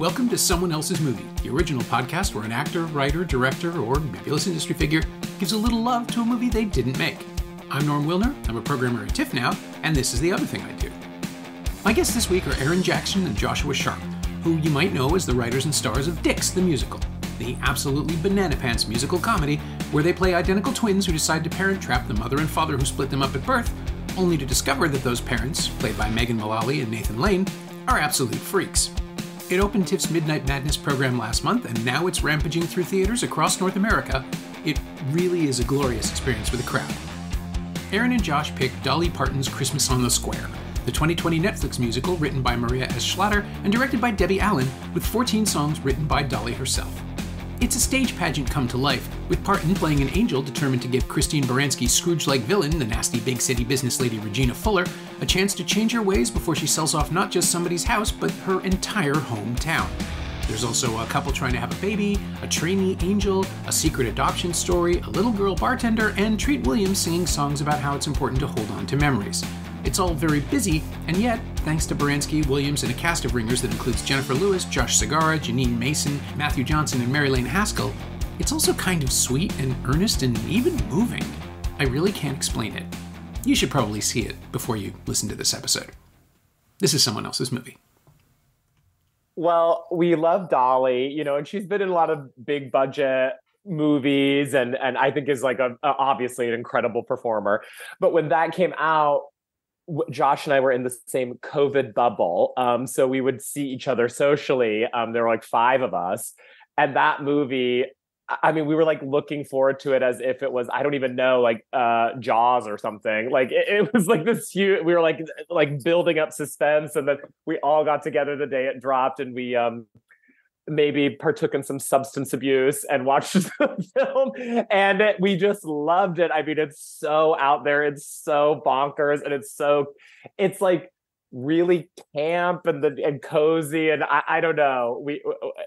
Welcome to Someone Else's Movie, the original podcast where an actor, writer, director, or fabulous industry figure gives a little love to a movie they didn't make. I'm Norm Wilner, I'm a programmer at TIFF now, and this is The Other Thing I Do. My guests this week are Aaron Jackson and Joshua Sharp, who you might know as the writers and stars of Dix the Musical, the absolutely banana pants musical comedy where they play identical twins who decide to parent trap the mother and father who split them up at birth, only to discover that those parents, played by Megan Mullally and Nathan Lane, are absolute freaks. It opened TIFF's Midnight Madness program last month, and now it's rampaging through theaters across North America. It really is a glorious experience for the crowd. Aaron and Josh picked Dolly Parton's Christmas on the Square, the 2020 Netflix musical written by Maria S. Schlatter and directed by Debbie Allen, with 14 songs written by Dolly herself. It's a stage pageant come to life, with Parton playing an angel determined to give Christine Baranski's Scrooge-like villain, the nasty big city business lady Regina Fuller, a chance to change her ways before she sells off not just somebody's house, but her entire hometown. There's also a couple trying to have a baby, a trainee angel, a secret adoption story, a little girl bartender, and Treat Williams singing songs about how it's important to hold on to memories. It's all very busy, and yet, thanks to Baranski, Williams, and a cast of ringers that includes Jennifer Lewis, Josh Segarra, Janine Mason, Matthew Johnson, and Mary Lane Haskell, it's also kind of sweet and earnest and even moving. I really can't explain it. You should probably see it before you listen to this episode. This is Someone Else's Movie. Well, we love Dolly, and she's been in a lot of big budget movies and I think is like obviously an incredible performer. But when that came out, Josh and I were in the same COVID bubble. So we would see each other socially. There were like 5 of us. And that movie, I mean, we were like looking forward to it as if it was, I don't even know, like Jaws or something. Like it was like this huge, we were like building up suspense. And then we all got together the day it dropped, and we maybe partook in some substance abuse and watched the film, and we just loved it. I mean, it's so out there, it's so bonkers, and it's like really camp and cozy, and I don't know,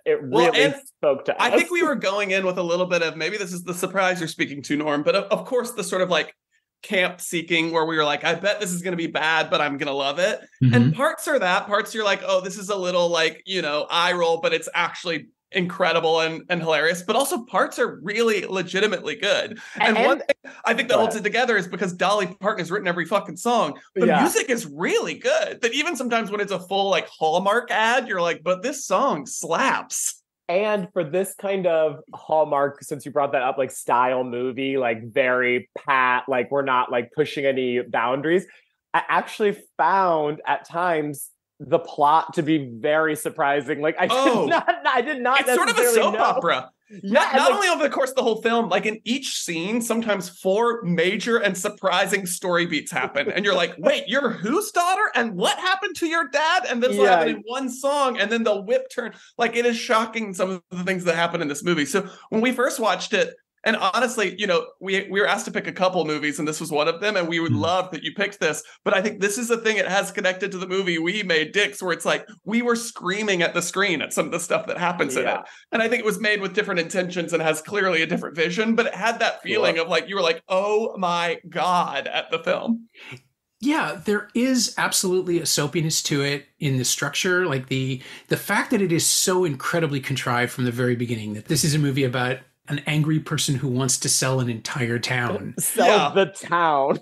it really spoke to us. I think we were going in with a little bit of, maybe this is the surprise you're speaking to, Norm, but of course the sort of like camp seeking where we were like, I bet this is going to be bad, but I'm going to love it. Mm-hmm. And parts are that, parts you're like, oh, this is a little like, eye roll, but it's actually incredible and hilarious. But also parts are really legitimately good. And one thing I think that holds it together is because Dolly Parton has written every fucking song. The music is really good. That even sometimes when it's a full like Hallmark ad, you're like, but this song slaps. And for this kind of Hallmark, since you brought that up, like style movie, like very pat, like we're not like pushing any boundaries. I actually found at times the plot to be very surprising. Like I did not. It's sort of a soap opera. Yeah, not only over the course of the whole film, like in each scene, sometimes 4 major and surprising story beats happen. And you're like, wait, you're whose daughter? And what happened to your dad? And this will happen in one song. And then the whip turn. Like, it is shocking, some of the things that happen in this movie. So when we first watched it, and honestly, we were asked to pick a couple movies, and this was one of them, and we would love that you picked this. But I think this is the thing it has connected to the movie we made, Dix, where it's like we were screaming at the screen at some of the stuff that happens in it. And I think it was made with different intentions and has clearly a different vision, but it had that feeling of like, you were like, oh my God, at the film. Yeah, there is absolutely a soapiness to it in the structure. Like the fact that it is so incredibly contrived from the very beginning, that this is a movie about an angry person who wants to sell an entire town. The town.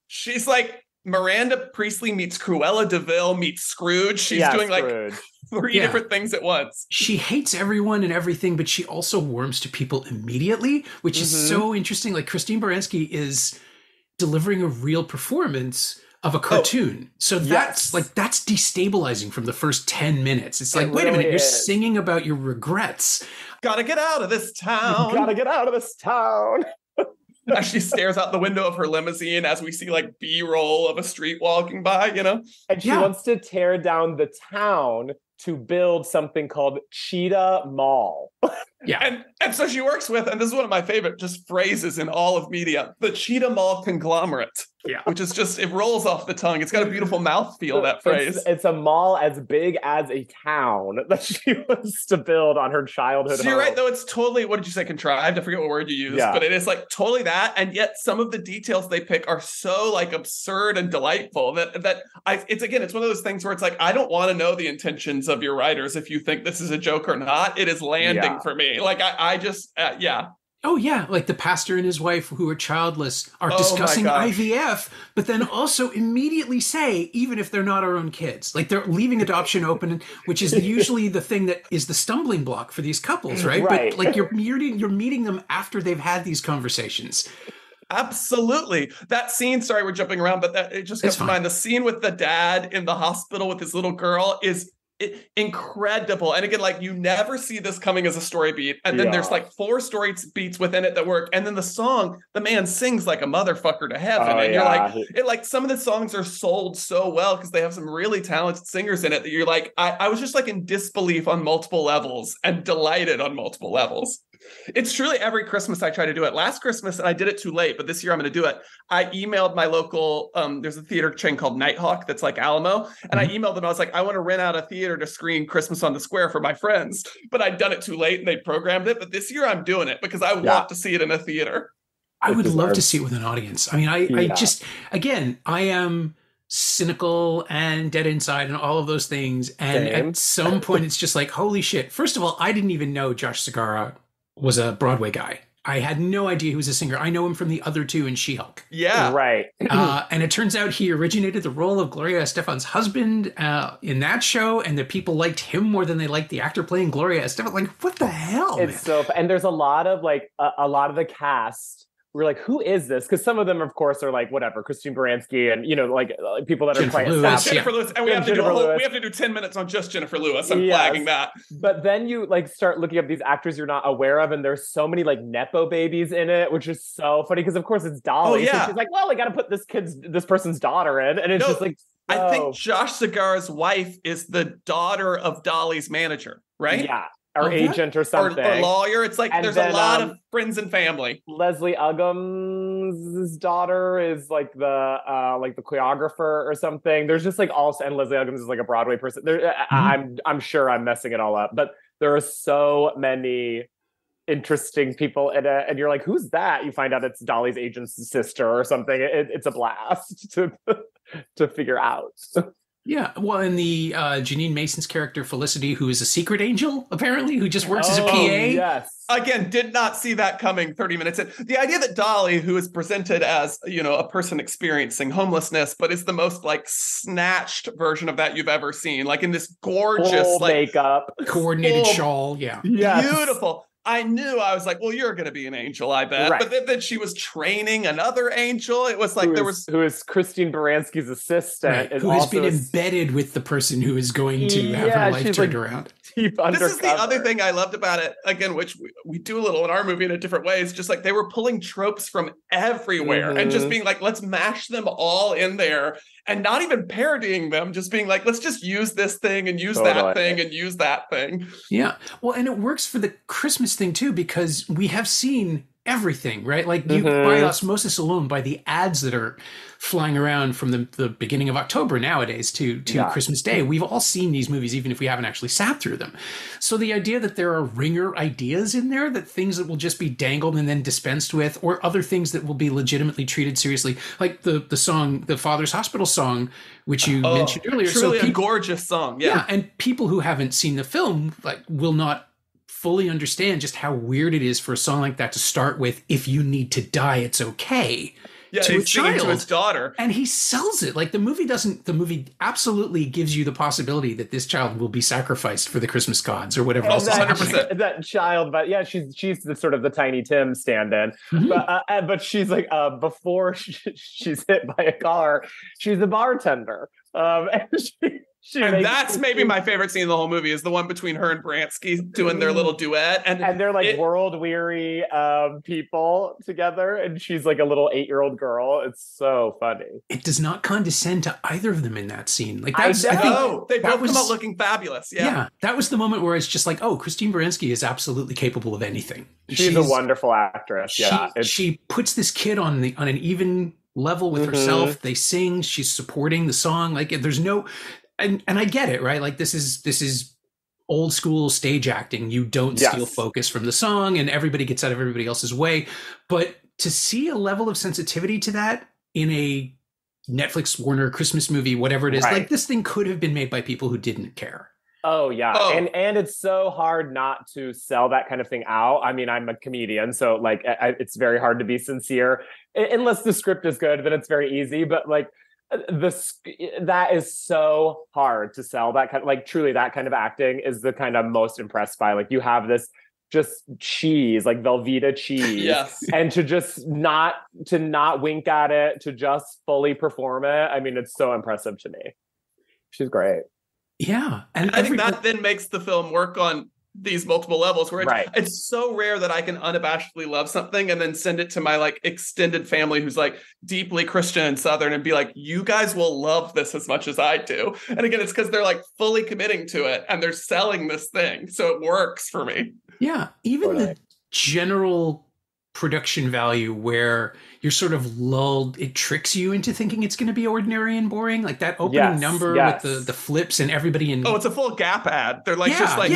She's like Miranda Priestley meets Cruella de Vil meets Scrooge. She's doing Scrooge. Like 3 different things at once. She hates everyone and everything, but she also warms to people immediately, which is so interesting. Like Christine Baranski is delivering a real performance of a cartoon. So that's destabilizing from the first 10 minutes. It's like, wait a minute, you're singing about your regrets. Gotta get out of this town. Gotta get out of this town. As she stares out the window of her limousine as we see like B-roll of a street walking by, And she wants to tear down the town to build something called Cheetah Mall. Yeah. And so she works with, and this is one of my favorite just phrases in all of media, the Cheetah Mall conglomerate. Yeah. Which is just, it rolls off the tongue. It's got a beautiful mouthfeel, that phrase. It's a mall as big as a town that she wants to build on her childhood So you're home. right, though. It's totally, what did you say, contrived? I forget what word you used, but it is like totally that. And yet some of the details they pick are so like absurd and delightful it's one of those things where it's like, I don't want to know the intentions of your writers if you think this is a joke or not. It is landing for me. Like I just, Oh, yeah. Like the pastor and his wife who are childless are discussing IVF, but then also immediately say, even if they're not our own kids, like they're leaving adoption open, which is usually the thing that is the stumbling block for these couples, right? But like you're meeting them after they've had these conversations. Absolutely. That scene, sorry, we're jumping around, but it just comes to mind. The scene with the dad in the hospital with his little girl is incredible. And again, like you never see this coming as a story beat. And then there's like 4 story beats within it that work. And then the song, the man sings like a motherfucker to heaven. And you're like, some of the songs are sold so well because they have some really talented singers in it that you're like, I was just like in disbelief on multiple levels and delighted on multiple levels. It's truly every Christmas I try to do it. Last Christmas, and I did it too late, but this year I'm going to do it. I emailed my local, there's a theater chain called Nighthawk that's like Alamo. And I emailed them. I was like, I want to rent out a theater to screen Christmas on the Square for my friends. But I'd done it too late and they programmed it. But this year I'm doing it because I want to see it in a theater. I would love to see it with an audience. I mean, I just, again, I am cynical and dead inside and all of those things. And at some point it's just like, holy shit. First of all, I didn't even know Josh Segarra was a Broadway guy. I had no idea he was a singer. I know him from the other 2 in She-Hulk. Yeah. Right. And it turns out he originated the role of Gloria Estefan's husband in that show, and the people liked him more than they liked the actor playing Gloria Estefan. Like, what the hell? It's so, and there's a lot of like, a lot of the cast, we're like, who is this? Because some of them, of course, are like, whatever, Christine Baranski and, like people that Jennifer are quite Lewis, Jennifer Lewis. And we have to do 10 minutes on just Jennifer Lewis. I'm flagging that. But then you like start looking up these actors you're not aware of, and there's so many like Nepo babies in it, which is so funny because of course it's Dolly. So she's like, well, I got to put this person's daughter in. And it's just like, I think Josh Segarra's wife is the daughter of Dolly's manager, right? Yeah. Or agent or something. Or lawyer. It's like there's a lot of friends and family. Leslie Uggams' daughter is like the choreographer or something. There's just like also, and Leslie Uggams is like a Broadway person. I'm sure I'm messing it all up, but there are so many interesting people in it, and you're like, who's that? You find out it's Dolly's agent's sister or something. It's a blast to figure out. Yeah, well, and the Janine Mason's character, Felicity, who is a secret angel, apparently, who just works as a PA. Yes. Again, did not see that coming 30 minutes in. The idea that Dolly, who is presented as, a person experiencing homelessness, but is the most, like, snatched version of that you've ever seen. Like, in this gorgeous, full makeup. Coordinated shawl, beautiful. I knew, I was like, well, you're going to be an angel, I bet. Right. But then she was training another angel. It was like who is Christine Baranski's assistant. Right. Who has been embedded with the person who is going to have her life turned around. This is the other thing I loved about it, again, which we do a little in our movie in a different way. It's just like they were pulling tropes from everywhere and just being like, let's mash them all in there and not even parodying them, just being like, let's just use this thing and use that thing and use that thing. Yeah. Well, and it works for the Christmas thing too, because we have seen everything, right? Like you by osmosis alone, by the ads that are flying around from the beginning of October nowadays to Christmas Day, we've all seen these movies, even if we haven't actually sat through them. So the idea that there are ringer ideas in there, that things that will just be dangled and then dispensed with, or other things that will be legitimately treated seriously, like the song, the Father's Hospital song, which you mentioned earlier. Truly a gorgeous song. Yeah. And people who haven't seen the film will not fully understand just how weird it is for a song like that to start with, if you need to die, it's okay. Yeah, to a child, to his daughter. And he sells it. Like the movie absolutely gives you the possibility that this child will be sacrificed for the Christmas gods or whatever else is happening. That child, but yeah, she's the sort of the Tiny Tim stand-in. But she's like, before she's hit by a car, she's a bartender. And And that's maybe my favorite scene in the whole movie is the one between her and Bransky doing their little duet. And they're like world weary people together. And she's like a little 8-year-old girl. It's so funny. It does not condescend to either of them in that scene. Like I think they both come out looking fabulous. Yeah. That was the moment where it's just like, oh, Christine Baranski is absolutely capable of anything. She's a wonderful actress. She puts this kid on an even level with herself. They sing, she's supporting the song. Like there's no, and I get it, right? Like this is old school stage acting. You don't steal focus from the song and everybody gets out of everybody else's way. But to see a level of sensitivity to that in a Netflix, Warner, Christmas movie, whatever it is, like this thing could have been made by people who didn't care. Oh yeah. And it's so hard not to sell that kind of thing out. I mean, I'm a comedian, so like it's very hard to be sincere unless the script is good, then it's very easy. But like that is so hard to sell. That kind of, like truly that kind of acting is the kind I'm most impressed by. Like you have this just cheese, like Velveeta cheese. Yes. And to not wink at it, to just fully perform it. I mean, it's so impressive to me. She's great. Yeah. And I think that then makes the film work on these multiple levels where it's so rare that I can unabashedly love something and then send it to my like extended family who's like deeply Christian and Southern and be like, you guys will love this as much as I do. And again, it's because they're like fully committing to it and they're selling this thing. So it works for me. Yeah. Even the general production value where you're sort of lulled, it tricks you into thinking it's going to be ordinary and boring. Like that opening number with the flips and everybody in. Oh, it's a full Gap ad. They're like it's like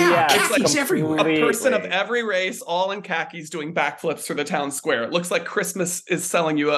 everywhere. A person of every race, all in khakis, doing backflips through the town square. It looks like Christmas is selling you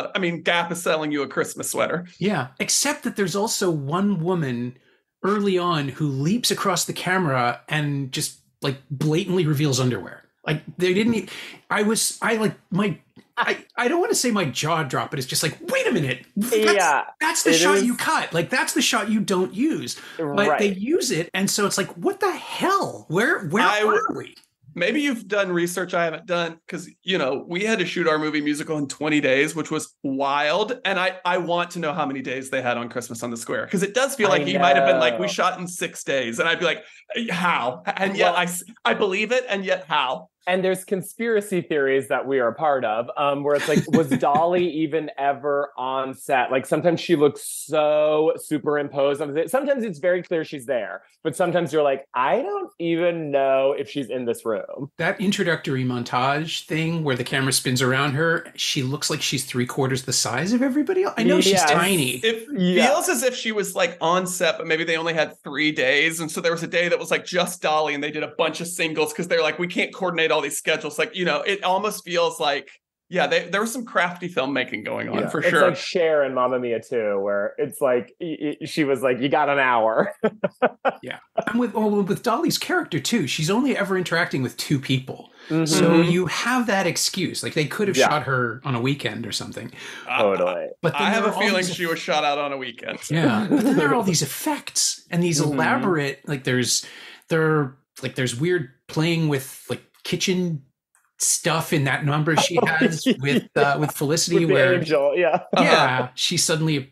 Gap is selling you a Christmas sweater. Yeah, except that there's also one woman early on who leaps across the camera and just like blatantly reveals underwear. Like they didn't. I don't want to say my jaw dropped, but it's just like, wait a minute. That's the shot you cut. Like that's the shot you don't use. But they use it, and so it's like, what the hell? Where are we? Maybe you've done research I haven't done because, we had to shoot our movie musical in 20 days, which was wild. And I want to know how many days they had on Christmas on the Square because it does feel like he might have been like, we shot in 6 days. And I'd be like, how? And yet I believe it. And yet how? And there's conspiracy theories that we are a part of, where it's like, was Dolly even ever on set? Like sometimes she looks so superimposed. Sometimes it's very clear she's there, but sometimes you're like, I don't even know if she's in this room. That introductory montage thing where the camera spins around her, she looks like she's 3/4 the size of everybody else. I know she's tiny. It feels as if she was like on set, but maybe they only had 3 days. And so there was a day that was like just Dolly and they did a bunch of singles because they're like, we can't coordinate all these schedules. Like, it almost feels like, there was some crafty filmmaking going on for sure. It's like Cher and Mamma Mia too, where it's like, she was like, you got an hour. And with Dolly's character too, she's only ever interacting with 2 people. Mm-hmm. So you have that excuse. Like they could have shot her on a weekend or something. Totally. But I have a feeling she was shot out on a weekend. Yeah. But then there are all these effects and these elaborate, like there's weird playing with like kitchen stuff in that number she has with Felicity, with where Angel,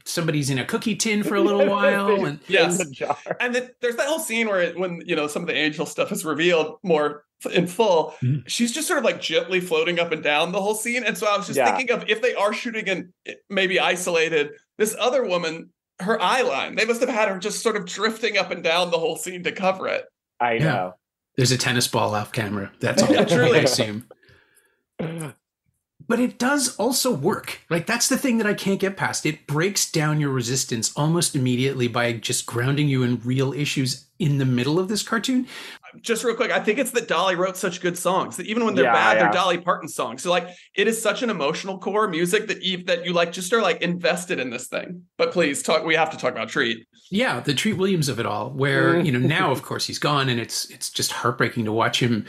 somebody's in a cookie tin for a little while, and yes, and then there's that whole scene where when some of the Angel stuff is revealed more in full, she's just sort of like gently floating up and down the whole scene, and so I was just thinking of if they are shooting in maybe isolated, this other woman, her eye line, they must have had her just sort of drifting up and down the whole scene to cover it. I know. There's a tennis ball off camera. That's all. Truly, I assume. But it does also work. Like that's the thing that I can't get past. It breaks down your resistance almost immediately by just grounding you in real issues in the middle of this cartoon. Just real quick, I think it's that Dolly wrote such good songs that even when they're bad, they're Dolly Parton songs. So like it is such an emotional core music that you like just are like invested in this thing. But please talk. We have to talk about Treat. Yeah, the Treat Williams of it all, where now of course he's gone, and it's just heartbreaking to watch him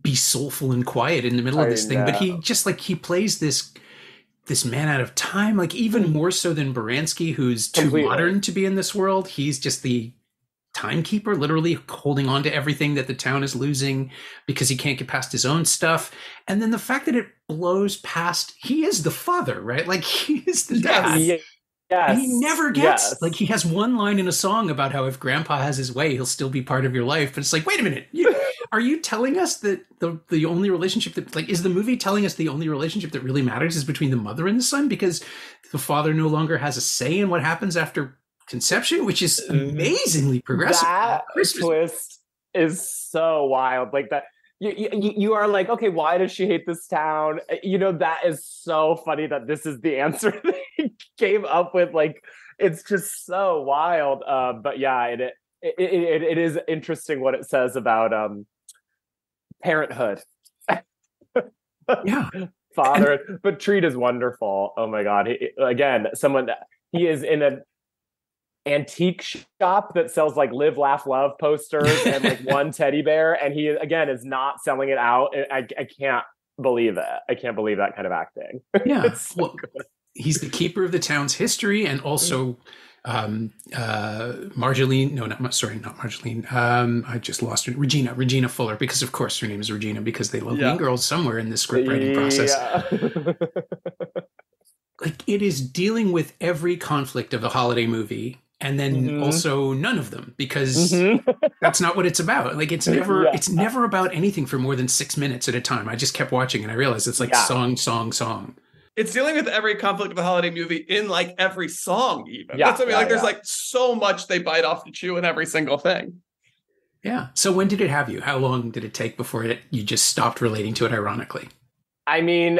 be soulful and quiet in the middle of this thing. But he just like he plays this man out of time, like even more so than Baranski, who's too modern to be in this world. He's just the timekeeper, literally holding on to everything that the town is losing because he can't get past his own stuff. And then the fact that it blows past, he is the father, right? Like he is the dad. And he Yes. never gets, Yes. like, he has one line in a song about how if grandpa has his way, he'll still be part of your life. But it's like, wait a minute. Are you telling us that the only relationship that, like, is the movie telling us the only relationship that really matters is between the mother and the son? Because the father no longer has a say in what happens after conception, which is amazingly progressive. That twist is so wild. Like that. You are like, okay, why does she hate this town? You know, that is so funny that this is the answer they came up with. Like, it's just so wild. But yeah, it is interesting what it says about parenthood. Yeah. Father, but Treat is wonderful. Oh my God. He is in an antique shop that sells like live laugh love posters and like one teddy bear, and he again is not selling it out. I can't believe it. I can't believe that kind of acting. Yeah. Well, he's the keeper of the town's history, and also Marjolaine, not Marjolaine, I just lost her, Regina Fuller, because of course her name is Regina, because they love Mean Girls somewhere in the script writing process. Like, it is dealing with every conflict of a holiday movie, and then also none of them, because that's not what it's about. Like, it's never about anything for more than 6 minutes at a time. I just kept watching and I realized it's like song. It's dealing with every conflict of a holiday movie in like every song, even. Yeah, that's what I mean. Like, there's like so much they bite off to chew in every single thing. Yeah. So when did it have you? How long did it take before you just stopped relating to it ironically? I mean,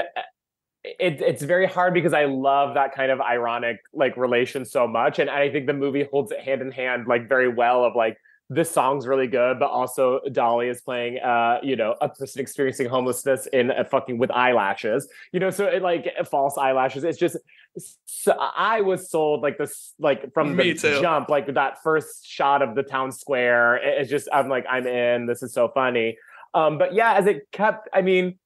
it's very hard because I love that kind of ironic like relation so much, and I think the movie holds it hand in hand like very well. Of like, this song's really good, but also Dolly is playing a person experiencing homelessness in a fucking with eyelashes, so it like false eyelashes. It's just, so I was sold like this, like from the jump, like that first shot of the town square. It's just, I'm like, I'm in. This is so funny. But yeah, as it kept, I mean,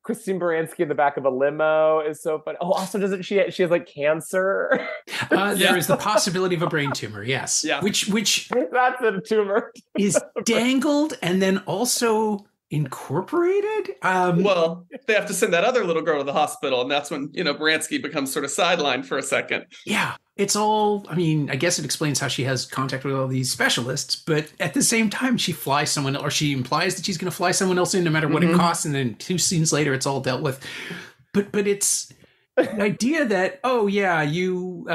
Christine Baranski in the back of a limo is so funny. Oh, also, doesn't she has like cancer? There is the possibility of a brain tumor, yes. Yeah. Which that's a tumor is dangled and then also incorporated. Well, they have to send that other little girl to the hospital, and that's when Baranski becomes sort of sidelined for a second. Yeah. It's all, I mean, I guess it explains how she has contact with all these specialists, but at the same time, she flies someone, or she implies that she's going to fly someone else in no matter what it costs, and then 2 scenes later, it's all dealt with. But it's the idea that, oh yeah, you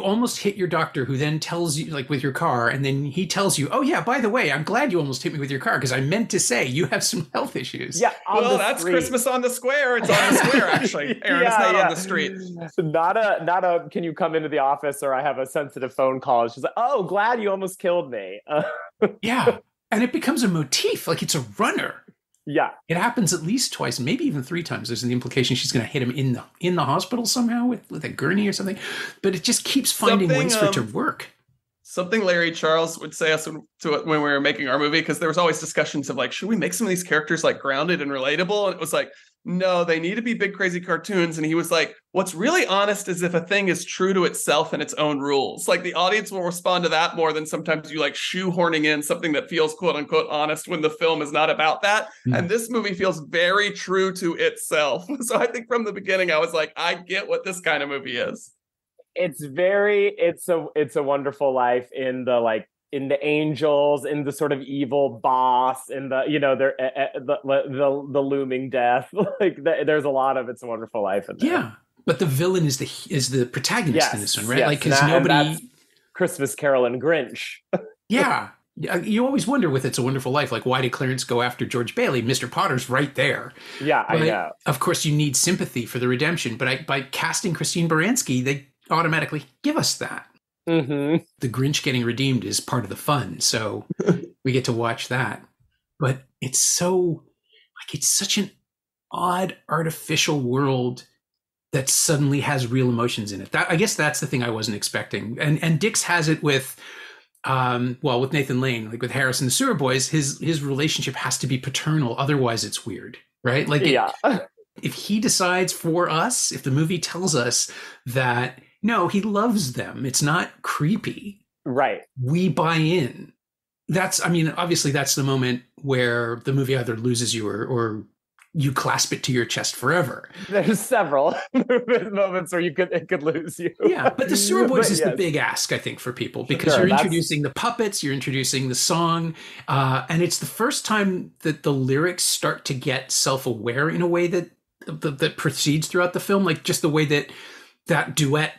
almost hit your doctor, who then tells you, like with your car, and then he tells you, oh yeah, by the way, I'm glad you almost hit me with your car, because I meant to say you have some health issues. Yeah, well, that's street. Christmas on the square. It's on the square, actually. Aaron, it's not on the street. Not a. Can you come into the office, or I have a sensitive phone call? She's like, oh, glad you almost killed me. Yeah, and it becomes a motif, like it's a runner. Yeah, it happens at least twice, maybe even 3 times. There's the implication she's going to hit him in the hospital somehow with a gurney or something, but it just keeps finding ways for it to work. Something Larry Charles would say us when we were making our movie, because there was always discussions of like, should we make some of these characters like grounded and relatable? And it was like, no, they need to be big, crazy cartoons. And he was like, what's really honest is if a thing is true to itself and its own rules. Like, the audience will respond to that more than sometimes you like shoehorning in something that feels quote unquote honest when the film is not about that. And this movie feels very true to itself. So I think from the beginning, I was like, I get what this kind of movie is. It's a Wonderful Life in the angels, in the sort of evil boss, in the the looming death. Like there's a lot of It's a Wonderful Life in there. Yeah, but the villain is the protagonist in this one, right? Yes, like, because nobody. Christmas Carol and Grinch. Yeah. You always wonder with It's a Wonderful Life, like, why did Clarence go after George Bailey? Mr. Potter's right there. Yeah, I know. Of course, you need sympathy for the redemption, but by casting Christine Baranski, they automatically give us that. The Grinch getting redeemed is part of the fun, so we get to watch that. But it's such an odd, artificial world that suddenly has real emotions in it. I guess that's the thing I wasn't expecting. And Dix has it with, with Nathan Lane, like with Harris and the Sewer Boys, his relationship has to be paternal, otherwise it's weird, right? Like, if he decides for us, if the movie tells us that, no, he loves them, it's not creepy. Right. We buy in. Obviously that's the moment where the movie either loses you or you clasp it to your chest forever. There's several moments where it could lose you. Yeah, but the Sewer Boys is the big ask, I think, for people, because you're introducing the puppets, you're introducing the song, and it's the first time that the lyrics start to get self-aware in a way that proceeds throughout the film, like just the way that duet,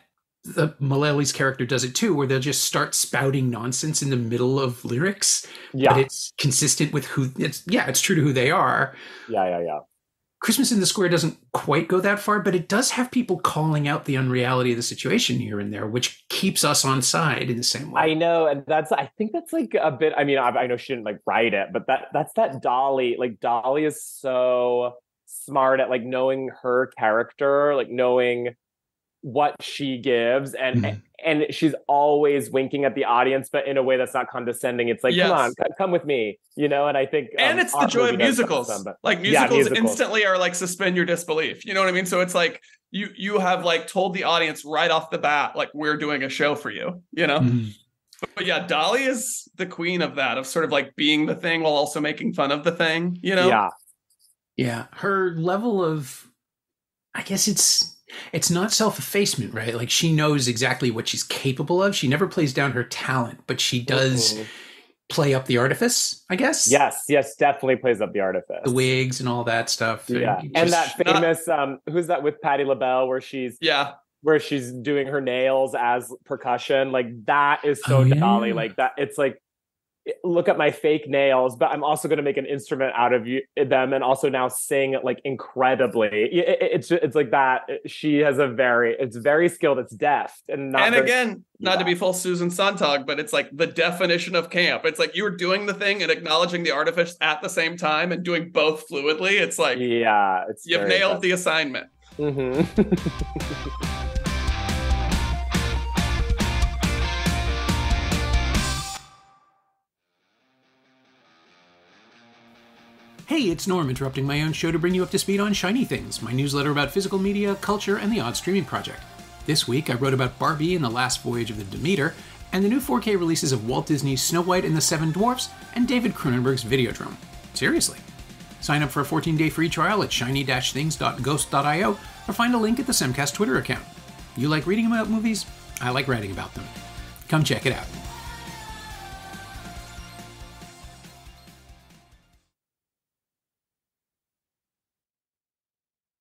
the Mullally character does it too, where they'll just start spouting nonsense in the middle of lyrics, but it's consistent with it's true to who they are. Yeah. Christmas in the Square doesn't quite go that far, but it does have people calling out the unreality of the situation here and there, which keeps us on side in the same way. I know, and I think that's like a bit. I mean, I know she didn't like write it, but that's that Dolly. Like Dolly is so smart at like knowing her character, like knowing what she gives, and she's always winking at the audience, but in a way that's not condescending. It's like, come on, come with me, you know. And I think, and it's the joy of musicals. Like musicals instantly are like suspend your disbelief. You know what I mean? So it's like you have like told the audience right off the bat, like we're doing a show for you. You know. Mm-hmm. But yeah, Dolly is the queen of that, of sort of like being the thing while also making fun of the thing. You know? Yeah. Her level of, I guess it's not self-effacement, right? Like she knows exactly what she's capable of. She never plays down her talent, but she does play up the artifice, I guess. Yes, definitely plays up the artifice. The wigs and all that stuff. Yeah, and that famous, who's that with Patti LaBelle, where she's doing her nails as percussion. Like that is so Dolly. Like that, it's like, look at my fake nails, but I'm also going to make an instrument out of them, and also now sing like incredibly. It's like that. She has it's very skilled. It's deft, and again, not to be full Susan Sontag, but it's like the definition of camp. It's like you were doing the thing and acknowledging the artifice at the same time and doing both fluidly. It's like you've nailed the assignment. Mm-hmm. Hey, it's Norm, interrupting my own show to bring you up to speed on Shiny Things, my newsletter about physical media, culture, and the odd streaming project. This week, I wrote about Barbie and the Last Voyage of the Demeter, and the new 4K releases of Walt Disney's Snow White and the Seven Dwarfs, and David Cronenberg's Videodrome. Seriously. Sign up for a 14-day free trial at shiny-things.ghost.io, or find a link at the Semcast Twitter account. You like reading about movies? I like writing about them. Come check it out.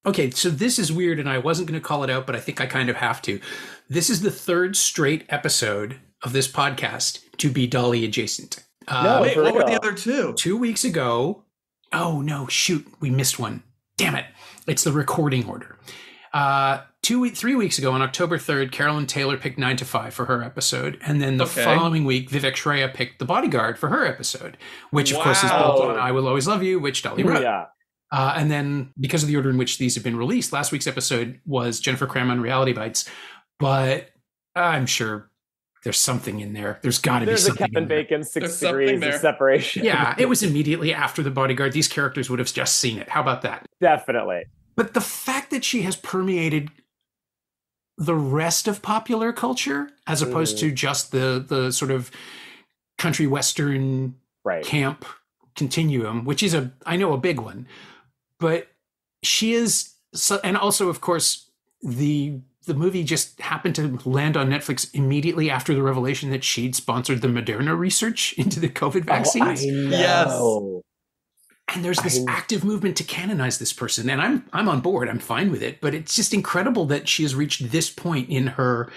Okay, so this is weird, and I wasn't going to call it out, but I think I kind of have to. This is the third straight episode of this podcast to be Dolly adjacent. Wait, what were the other two? 2 weeks ago. Oh, no, shoot. We missed one. Damn it. It's the recording order. 3 weeks ago, on October 3rd, Carolyn Taylor picked 9 to 5 for her episode. And then the following week, Vivek Shraya picked The Bodyguard for her episode, which, of course, is built on I Will Always Love You, which Dolly wrote. Yeah. And then, because of the order in which these have been released, last week's episode was Jennifer Cram on Reality Bites. But I'm sure there's something in there. There's got to be something. There's a Kevin Bacon 6 degrees of separation. Yeah, it was immediately after The Bodyguard. These characters would have just seen it. How about that? Definitely. But the fact that she has permeated the rest of popular culture, as opposed to just the sort of country western camp continuum, which is I know a big one. But she is, and also, of course, the movie just happened to land on Netflix immediately after the revelation that she'd sponsored the Moderna research into the COVID vaccines. Yes. And there's this active movement to canonize this person, and I'm on board. I'm fine with it. But it's just incredible that she has reached this point in her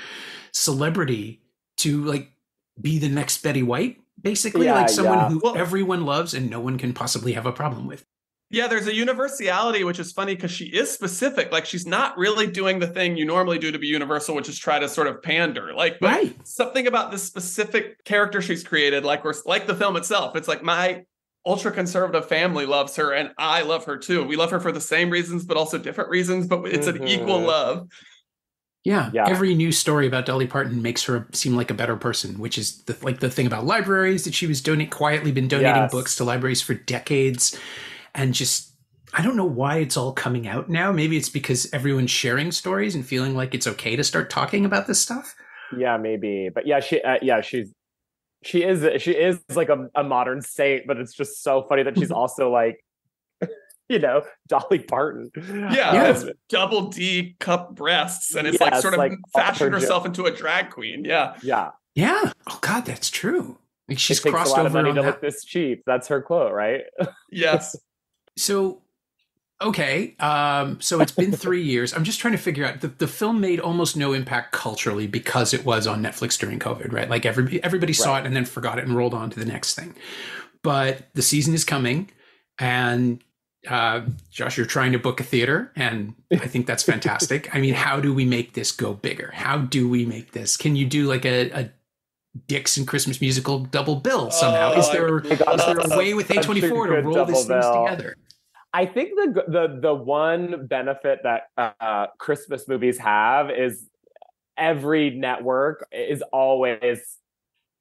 celebrity to like be the next Betty White, basically, like someone who everyone loves and no one can possibly have a problem with. Yeah, there's a universality, which is funny because she is specific. Like, she's not really doing the thing you normally do to be universal, which is try to sort of pander. Like, but something about this specific character she's created, like the film itself. It's like my ultra-conservative family loves her, and I love her too. We love her for the same reasons, but also different reasons, but it's an equal love. Yeah. Every news story about Dolly Parton makes her seem like a better person, which is the thing about libraries, that she was quietly been donating books to libraries for decades. And just, I don't know why it's all coming out now. Maybe it's because everyone's sharing stories and feeling like it's okay to start talking about this stuff. Yeah, maybe. But yeah, she is like a modern saint, but it's just so funny that she's also like Dolly Parton. Yeah. Double D cup breasts. And it's like sort of like fashioned herself into a drag queen. Yeah. Yeah. Yeah. Oh God, that's true. Like she's it takes crossed a lot over of money on to that. look this cheap. That's her quote, right? Yes. So, okay. So it's been 3 years. I'm just trying to figure out the film made almost no impact culturally because it was on Netflix during COVID, right? Like everybody saw it and then forgot it and rolled on to the next thing. But the season is coming, and Josh, you're trying to book a theater, and I think that's fantastic. I mean, how do we make this go bigger? How do we make this? Can you do like a Dixon Christmas musical double bill somehow? Is there a way with A24 to roll these things together? I think the one benefit that Christmas movies have is every network is always,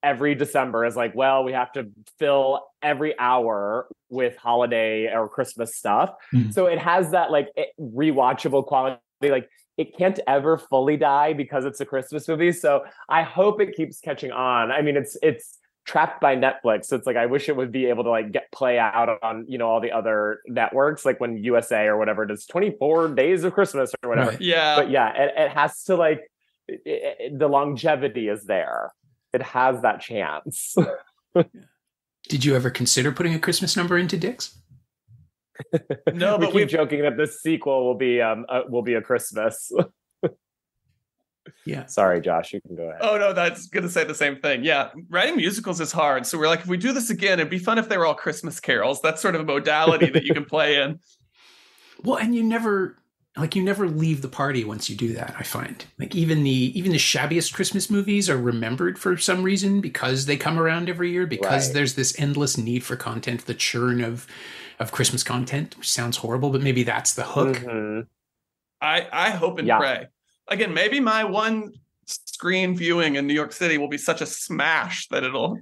every December is like, well, we have to fill every hour with holiday or Christmas stuff. Mm-hmm. So it has that like rewatchable quality. Like it can't ever fully die because it's a Christmas movie. So I hope it keeps catching on. I mean, it's trapped by Netflix. So it's like, I wish it would be able to like play out on, all the other networks, like when USA or whatever does 24 Days of Christmas or whatever. Right. Yeah. But yeah, it has to like, the longevity is there. It has that chance. Did you ever consider putting a Christmas number into Dix? No, but we keep joking that the sequel will be a Christmas. Yeah. Sorry, Josh, you can go ahead. Oh no, that's gonna say the same thing. Yeah, writing musicals is hard. So we're like, if we do this again, it'd be fun if they were all Christmas carols. That's sort of a modality that you can play in. Well, and you never leave the party once you do that. I find like even the shabbiest Christmas movies are remembered for some reason because they come around every year, because there's this endless need for content, the churn of Christmas content, which sounds horrible, but maybe that's the hook. Mm-hmm. I hope and pray. Again, maybe my one screen viewing in New York City will be such a smash that it'll,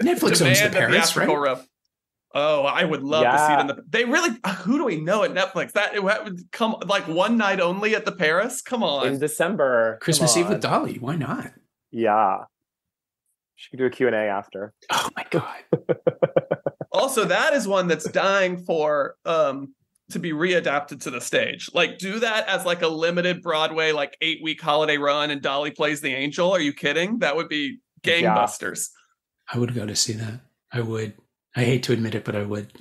Netflix owns the Paris, right? Oh, I would love to see it they really, who do we know at Netflix? That it would come like one night only at the Paris? Come on. In December. Christmas Eve with Dolly. Why not? Yeah. She could do a Q&A after. Oh my God. Also, that is one that's dying for to be readapted to the stage. Like, do that as like a limited Broadway, like 8-week holiday run, and Dolly plays the angel. Are you kidding? That would be gangbusters. Yeah. I would go to see that. I would. I hate to admit it, but I would.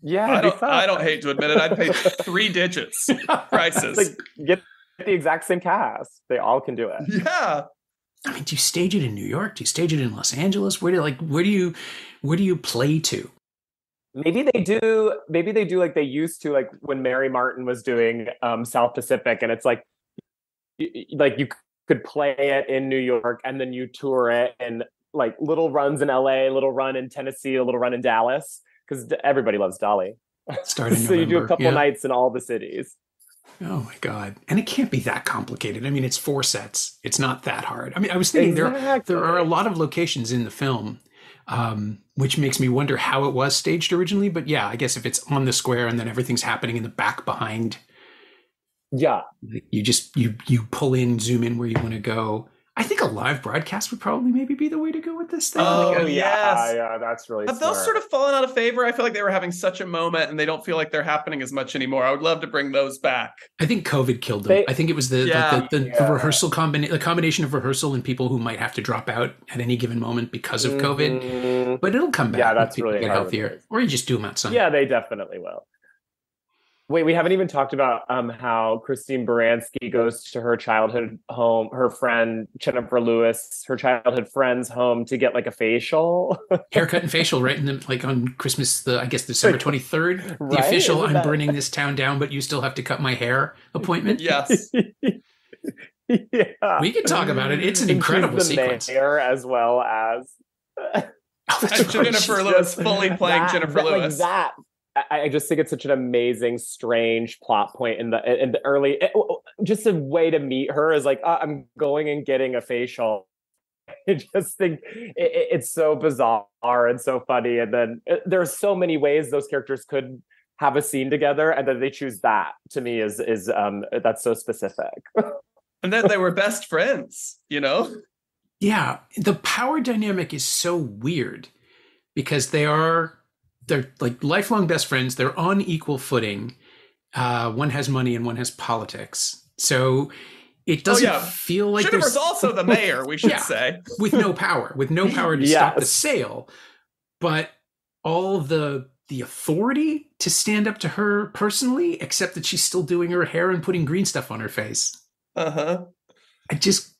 Yeah, I don't hate to admit it. I'd pay 3 digits prices. Like, get the exact same cast. They all can do it. Yeah. I mean, do you stage it in New York? Do you stage it in Los Angeles? Where do you play to? Maybe they do like they used to, like when Mary Martin was doing South Pacific, and it's like you could play it in New York and then you tour it in like little runs in LA, little run in Tennessee, a little run in Dallas, because everybody loves Dolly. Starting so you do a couple nights in all the cities. Oh my God. And it can't be that complicated. I mean, it's 4 sets. It's not that hard. I mean, I was thinking there are a lot of locations in the film, which makes me wonder how it was staged originally. But yeah, I guess if it's on the square and then everything's happening in the back behind. Yeah. You just, you pull in, zoom in where you want to go. I think a live broadcast would probably maybe be the way to go with this thing. Oh, yes. Yeah, that's really Have smart. those sort of fallen out of favor? I feel like they were having such a moment and they don't feel like they're happening as much anymore. I would love to bring those back. I think COVID killed them. I think it was the rehearsal the combination of rehearsal and people who might have to drop out at any given moment because of COVID. But it'll come back. Yeah, that's really get healthier. Or you just do them outside. Yeah, they definitely will. Wait, we haven't even talked about how Christine Baranski goes to her childhood home, her friend Jennifer Lewis, her childhood friend's home to get like a facial. Haircut and facial, right? And like on Christmas, December 23rd, the official I'm burning this town down, but you still have to cut my hair appointment. Yes. Yeah. We can talk about it. It's an incredible sequence. Mayor as well as Jennifer Lewis fully playing Jennifer Lewis. Like that. I just think it's such an amazing, strange plot point in the early. Just a way to meet her is like, I'm going and getting a facial. I just think it's so bizarre and so funny. And then there's so many ways those characters could have a scene together, and then they choose that. To me, is that's so specific. And then they were best friends, Yeah, the power dynamic is so weird because they are they're like lifelong best friends. They're on equal footing. One has money and one has politics. So it doesn't feel like Jennifer's also the mayor, we should say. With no power to stop the sale. But all the authority to stand up to her personally, except that she's still doing her hair and putting green stuff on her face. Uh-huh.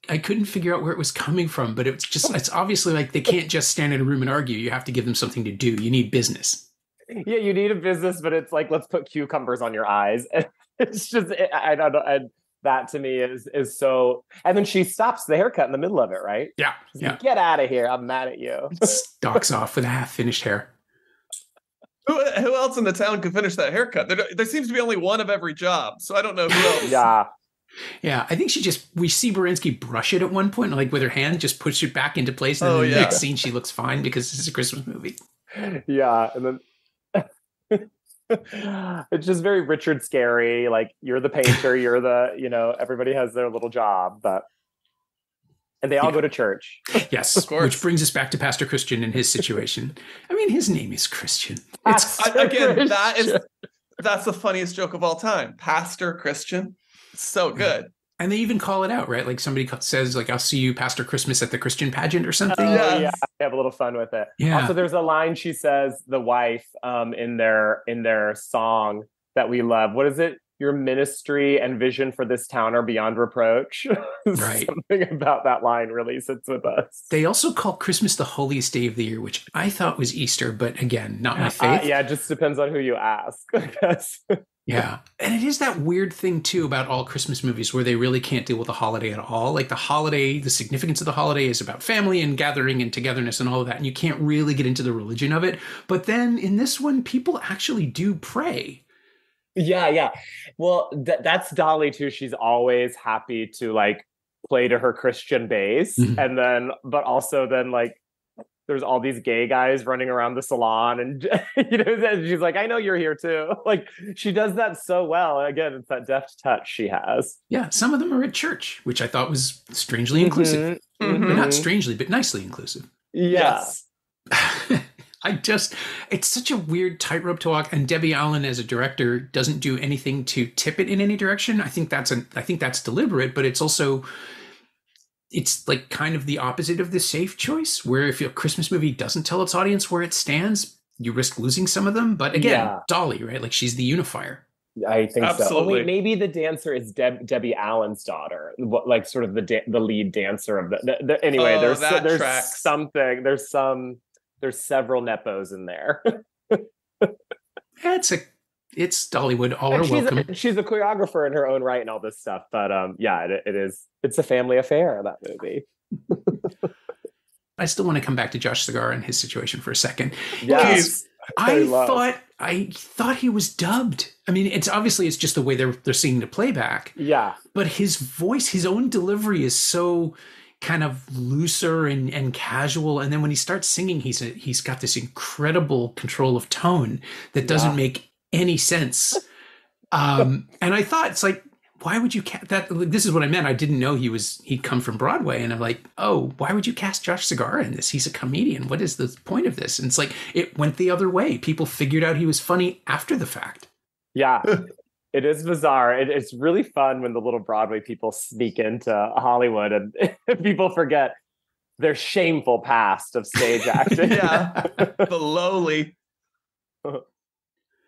I couldn't figure out where it was coming from, but it's obviously like they can't just stand in a room and argue. You have to give them something to do. You need business. Yeah, you need a business, but it's like, let's put cucumbers on your eyes. It's just, I don't know. And that to me is so, and then she stops the haircut in the middle of it, right? Yeah. She's like, get out of here. I'm mad at you. Stalks off with a half finished hair. Who else in the town could finish that haircut? There seems to be only one of every job, so I don't know who else. Yeah, I think we see Baranski brush it at one point, like with her hand, just push it back into place. And then the next scene, she looks fine because this is a Christmas movie. Yeah, and then it's just very Richard Scary. Like, you're the painter, you're the, everybody has their little job, and they all go to church. Yes, of course. Which brings us back to Pastor Christian and his situation. I mean, his name is Christian. That's the funniest joke of all time. Pastor Christian. So good. And they even call it out, right? Like somebody says, like, I'll see you Pastor Christmas at the Christian pageant or something. Yeah, they have a little fun with it. Yeah. Also, there's a line she says, the wife, in their song that we love. What is it? Your ministry and vision for this town are beyond reproach. Right. Something about that line really sits with us. They also call Christmas the holiest day of the year, which I thought was Easter, but again, not my faith. Yeah, it just depends on who you ask, I guess. Yeah. And it is that weird thing, too, about all Christmas movies where they really can't deal with the holiday at all. Like the significance of the holiday is about family and gathering and togetherness and all of that. And you can't really get into the religion of it. But then in this one, people actually do pray. Yeah. Well, that's Dolly, too. She's always happy to, like, play to her Christian base. Mm-hmm. And then, but also then, like, there's all these gay guys running around the salon, and she's like, I know you're here too. Like, she does that so well. Again, it's that deft touch she has. Yeah, some of them are at church, which I thought was strangely inclusive. Mm-hmm. But not strangely, but nicely inclusive. Yes. It's such a weird tightrope to walk. And Debbie Allen, as a director, doesn't do anything to tip it in any direction. I think that's deliberate, but it's like kind of the opposite of the safe choice, where if a Christmas movie doesn't tell its audience where it stands, you risk losing some of them. But again, Dolly, right? Like, she's the unifier. I think Absolutely. so. Oh, wait, maybe the dancer is Debbie Allen's daughter, like sort of the lead dancer of the anyway. There's something. There's several nepos in there. It's Dollywood. All are welcome. She's a choreographer in her own right and all this stuff. But it's a family affair, that movie. I still want to come back to Josh Segar and his situation for a second. Yes. I thought he was dubbed. I mean, it's just the way they're singing the playback. Yeah. But his voice, his own delivery is so kind of looser and casual. And then when he starts singing, he's got this incredible control of tone that doesn't make any sense. And I thought, it's like, why would you cast that? This is what I meant. I didn't know he'd come from Broadway. And I'm like, oh, why would you cast Josh Segar in this? He's a comedian. What is the point of this? And it's like, it went the other way. People figured out he was funny after the fact. Yeah, it is bizarre. It's really fun when the little Broadway people sneak into Hollywood and people forget their shameful past of stage acting. Yeah, the lowly.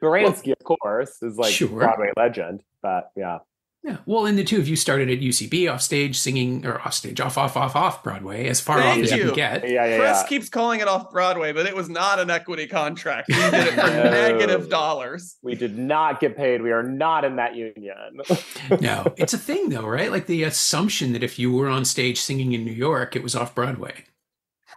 Baranski, of course, is like Broadway legend, but yeah. Yeah. Well, and the two of you started at UCB off stage singing, or off Broadway, as far off as you can get. Chris keeps calling it off Broadway, but it was not an equity contract. We did it for negative dollars. We did not get paid. We are not in that union. No, it's a thing though, right? Like the assumption that if you were on stage singing in New York, it was off Broadway.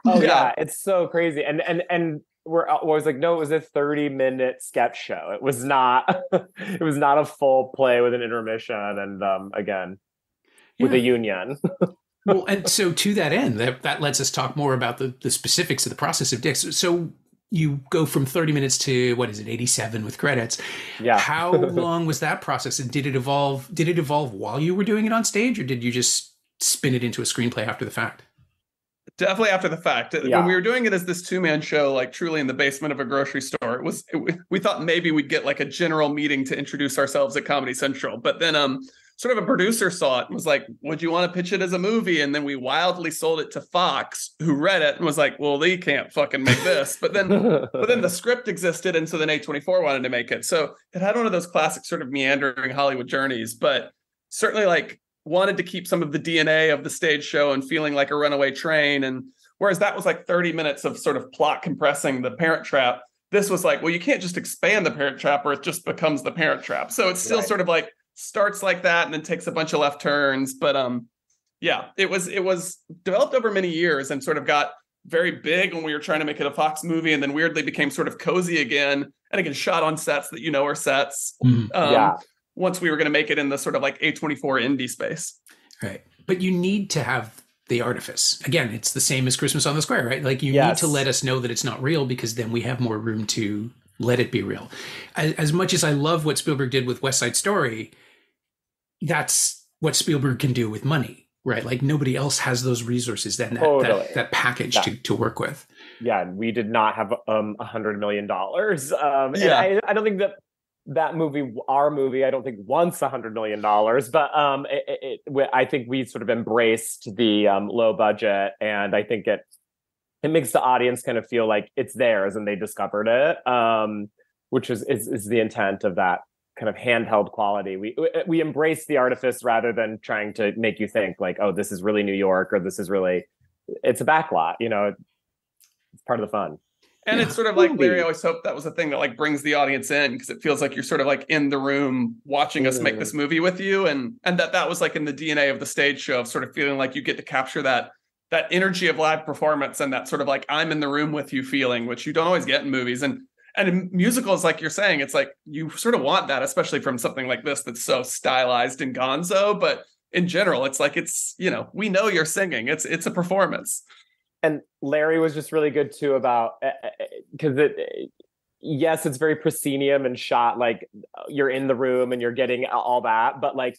Oh yeah, it's so crazy. And was like, no, it was a 30-minute sketch show. It was not a full play with an intermission and with a union. Well, and so to that end, that lets us talk more about the specifics of the process of Dix. So you go from 30 minutes to 87 with credits. Yeah. How long was that process? And did it evolve while you were doing it on stage, or did you just spin it into a screenplay after the fact? Definitely after the fact. Yeah. When we were doing it as this 2-man show, like truly in the basement of a grocery store, we thought maybe we'd get like a general meeting to introduce ourselves at Comedy Central. But then sort of a producer saw it and was like, would you want to pitch it as a movie? And then we wildly sold it to Fox, who read it and was like, well, they can't fucking make this. But then the script existed. And so then A24 wanted to make it. So it had one of those classic sort of meandering Hollywood journeys, but certainly like wanted to keep some of the DNA of the stage show and feeling like a runaway train. And whereas that was like 30 minutes of sort of plot compressing the Parent Trap, this was like, well, you can't just expand the Parent Trap or it just becomes the Parent Trap. So it's still sort of like starts like that and then takes a bunch of left turns. But yeah, it was developed over many years and sort of got very big when we were trying to make it a Fox movie, and then weirdly became sort of cozy again, and again shot on sets that are sets. Once we were going to make it in the sort of like A24 indie space. Right. But you need to have the artifice. Again, it's the same as Christmas on the Square, right? Like you need to let us know that it's not real, because then we have more room to let it be real. As much as I love what Spielberg did with West Side Story, that's what Spielberg can do with money, right? Like nobody else has those resources, that package to work with. Yeah. We did not have $100 million. And I don't think that movie, our movie, I don't think wants $100 million, but I think we sort of embraced the low budget, and I think it makes the audience kind of feel like it's theirs and they discovered it, which is the intent of that kind of handheld quality. We embrace the artifice rather than trying to make you think like, oh, this is really New York, or this is really, it's a backlot, it's part of the fun. And it's sort of like Larry always hoped that was a thing that like brings the audience in, because it feels like you're sort of like in the room watching us make this movie with you. And that was like in the DNA of the stage show, of sort of feeling like you get to capture that energy of live performance and that sort of like I'm in the room with you feeling, which you don't always get in movies. And in musicals, like you're saying, it's like you sort of want that, especially from something like this that's so stylized and gonzo. But in general, it's like we know you're singing. It's a performance. And Larry was just really good too about, because yes, it's very proscenium and shot like you're in the room and you're getting all that, but like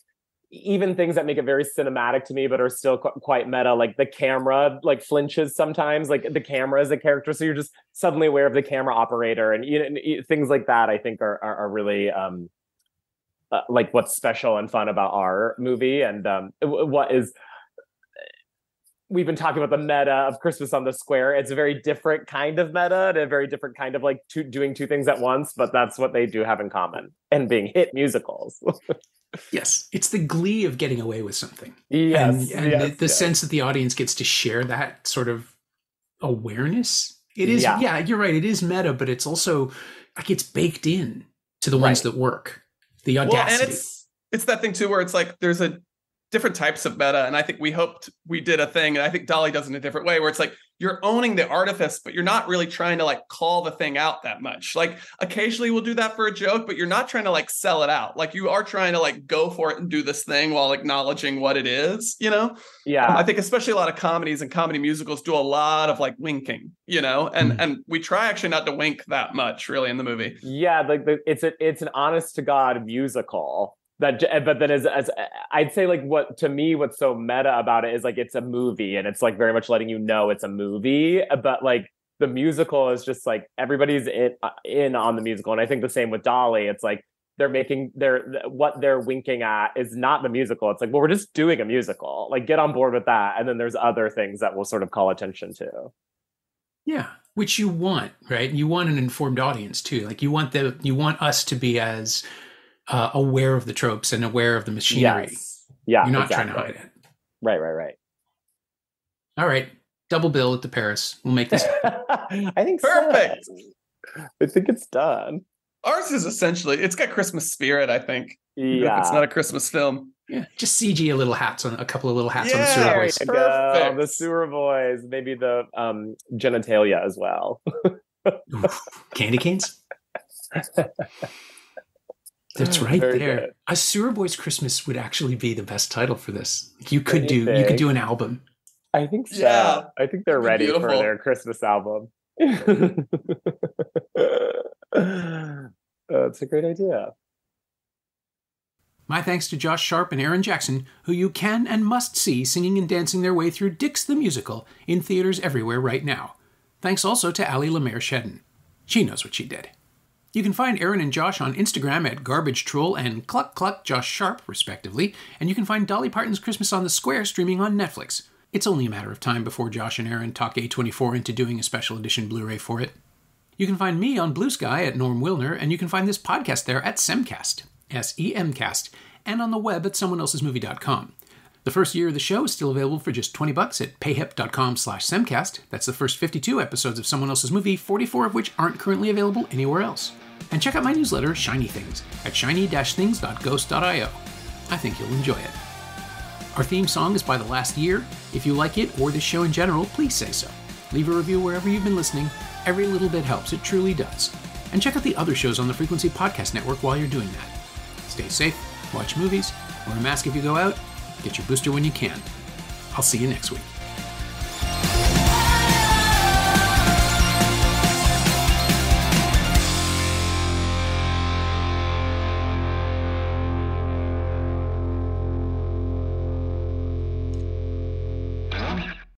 even things that make it very cinematic to me, but are still quite meta, like the camera like flinches sometimes, like the camera is a character, so you're just suddenly aware of the camera operator, and things like that. I think are really like what's special and fun about our movie, and what is. We've been talking about the meta of Christmas on the Square. It's a very different kind of meta and a very different kind of like doing two things at once, but that's what they do have in common, and being hit musicals. Yes. It's the glee of getting away with something. Yes. And the sense that the audience gets to share that sort of awareness. It is, you're right. It is meta, but it's also like it's baked in to the ones that work. The audacity. Well, and it's that thing too, where it's like there's a different types of meta, and I think we hoped we did a thing, and I think Dolly does in a different way, where it's like you're owning the artifice, but you're not really trying to like call the thing out that much. Like occasionally we'll do that for a joke, but you're not trying to like sell it out. Like you are trying to like go for it and do this thing while acknowledging what it is, I think especially a lot of comedies and comedy musicals do a lot of like winking, and we try actually not to wink that much really in the movie. Like it's an honest to God musical. But then as I'd say, like what's so meta about it is like it's a movie, and it's like very much letting you know it's a movie. But like the musical is just like everybody's in on the musical, and I think the same with Dolly. It's like what they're winking at is not the musical. It's like, well, we're just doing a musical. Like get on board with that, and then there's other things that we'll sort of call attention to. Yeah, which you want, right? You want an informed audience too. Like you want us to be as aware of the tropes and aware of the machinery. Yes. Yeah, you're not trying to hide it. Right. All right, double bill at the Paris. We'll make this. I think perfect. So. I think it's done. Ours is essentially, it's got Christmas spirit, I think. Yeah, it's not a Christmas film. Yeah, just CG a couple of little hats on the sewer boys. Perfect. The sewer boys, maybe the genitalia as well. Candy canes. That's right. Very there. Good. A Sewer Boys Christmas would actually be the best title for this. You could do an album. I think so. Yeah, I think they're ready for their Christmas album. That's a great idea. My thanks to Josh Sharp and Aaron Jackson, who you can and must see singing and dancing their way through Dix the Musical in theaters everywhere right now. Thanks also to Ali Lemaire Shedden. She knows what she did. You can find Aaron and Josh on Instagram at Garbage Troll and Cluck Cluck Josh Sharp, respectively, and you can find Dolly Parton's Christmas on the Square streaming on Netflix. It's only a matter of time before Josh and Aaron talk A24 into doing a special edition Blu-ray for it. You can find me on Blue Sky at Norm Wilner, and you can find this podcast there at Semcast, S-E-M-Cast, and on the web at someoneelsesmovie.com. The first year of the show is still available for just $20 at payhip.com/Semcast. That's the first 52 episodes of Someone Else's Movie, 44 of which aren't currently available anywhere else. And check out my newsletter, Shiny Things, at shiny-things.ghost.io. I think you'll enjoy it. Our theme song is by The Last Year. If you like it, or this show in general, please say so. Leave a review wherever you've been listening. Every little bit helps, it truly does. And check out the other shows on the Frequency Podcast Network while you're doing that. Stay safe, watch movies, wear a mask if you go out, get your booster when you can. I'll see you next week.